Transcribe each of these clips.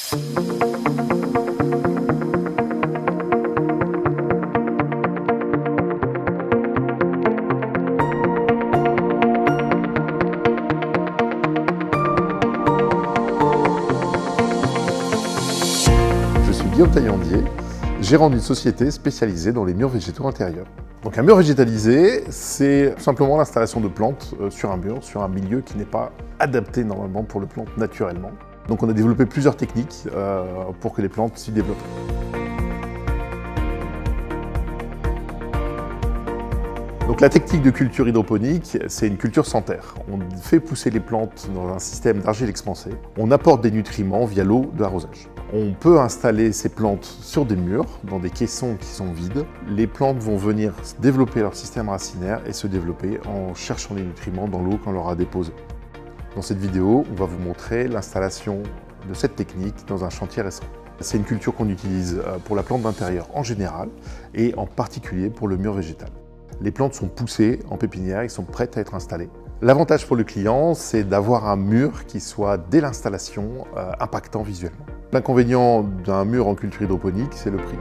Je suis Guillaume Taillandier, gérant d'une société spécialisée dans les murs végétaux intérieurs. Donc un mur végétalisé, c'est simplement l'installation de plantes sur un mur, sur un milieu qui n'est pas adapté normalement pour les plantes naturellement. Donc on a développé plusieurs techniques pour que les plantes s'y développent. Donc la technique de culture hydroponique, c'est une culture sans terre. On fait pousser les plantes dans un système d'argile expansée. On apporte des nutriments via l'eau de l'arrosage. On peut installer ces plantes sur des murs, dans des caissons qui sont vides. Les plantes vont venir développer leur système racinaire et se développer en cherchant des nutriments dans l'eau qu'on leur a déposée. Dans cette vidéo, on va vous montrer l'installation de cette technique dans un chantier récent. C'est une culture qu'on utilise pour la plante d'intérieur en général et en particulier pour le mur végétal. Les plantes sont poussées en pépinière et sont prêtes à être installées. L'avantage pour le client, c'est d'avoir un mur qui soit, dès l'installation, impactant visuellement. L'inconvénient d'un mur en culture hydroponique, c'est le prix.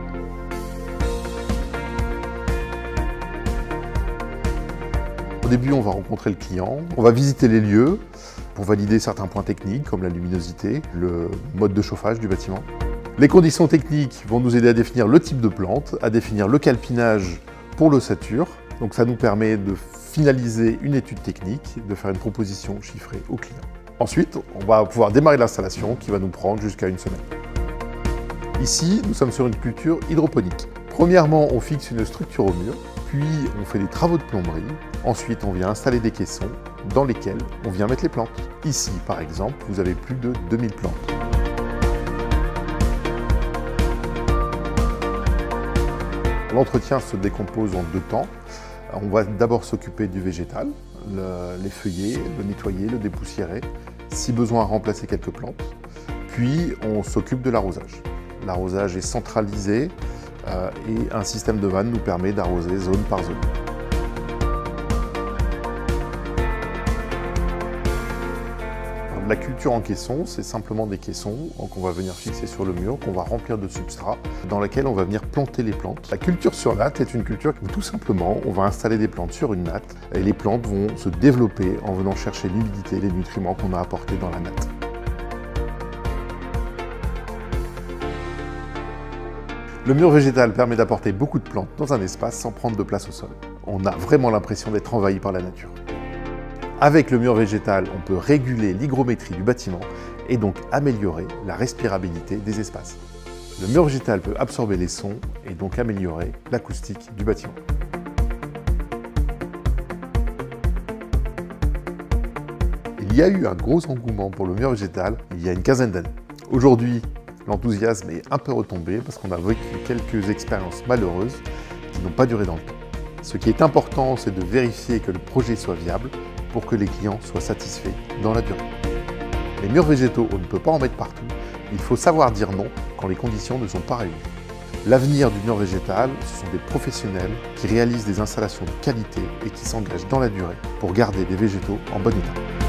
Au début, on va rencontrer le client, on va visiter les lieux pour valider certains points techniques comme la luminosité, le mode de chauffage du bâtiment. Les conditions techniques vont nous aider à définir le type de plante, à définir le calpinage pour l'ossature. Donc ça nous permet de finaliser une étude technique, de faire une proposition chiffrée au client. Ensuite, on va pouvoir démarrer l'installation qui va nous prendre jusqu'à une semaine. Ici, nous sommes sur une culture hydroponique. Premièrement, on fixe une structure au mur, puis on fait des travaux de plomberie. Ensuite, on vient installer des caissons dans lesquels on vient mettre les plantes. Ici, par exemple, vous avez plus de 2000 plantes. L'entretien se décompose en deux temps. On va d'abord s'occuper du végétal, les feuiller, le nettoyer, le dépoussiérer, si besoin remplacer quelques plantes. Puis on s'occupe de l'arrosage. L'arrosage est centralisé et un système de vannes nous permet d'arroser zone par zone. La culture en caisson, c'est simplement des caissons qu'on va venir fixer sur le mur, qu'on va remplir de substrat, dans lequel on va venir planter les plantes. La culture sur natte est une culture où tout simplement, on va installer des plantes sur une natte et les plantes vont se développer en venant chercher l'humidité et les nutriments qu'on a apportés dans la natte. Le mur végétal permet d'apporter beaucoup de plantes dans un espace sans prendre de place au sol. On a vraiment l'impression d'être envahi par la nature. Avec le mur végétal, on peut réguler l'hygrométrie du bâtiment et donc améliorer la respirabilité des espaces. Le mur végétal peut absorber les sons et donc améliorer l'acoustique du bâtiment. Il y a eu un gros engouement pour le mur végétal il y a une quinzaine d'années. Aujourd'hui, l'enthousiasme est un peu retombé parce qu'on a vécu quelques expériences malheureuses qui n'ont pas duré dans le temps. Ce qui est important, c'est de vérifier que le projet soit viable pour que les clients soient satisfaits dans la durée. Les murs végétaux, on ne peut pas en mettre partout. Il faut savoir dire non quand les conditions ne sont pas réunies. L'avenir du mur végétal, ce sont des professionnels qui réalisent des installations de qualité et qui s'engagent dans la durée pour garder des végétaux en bon état.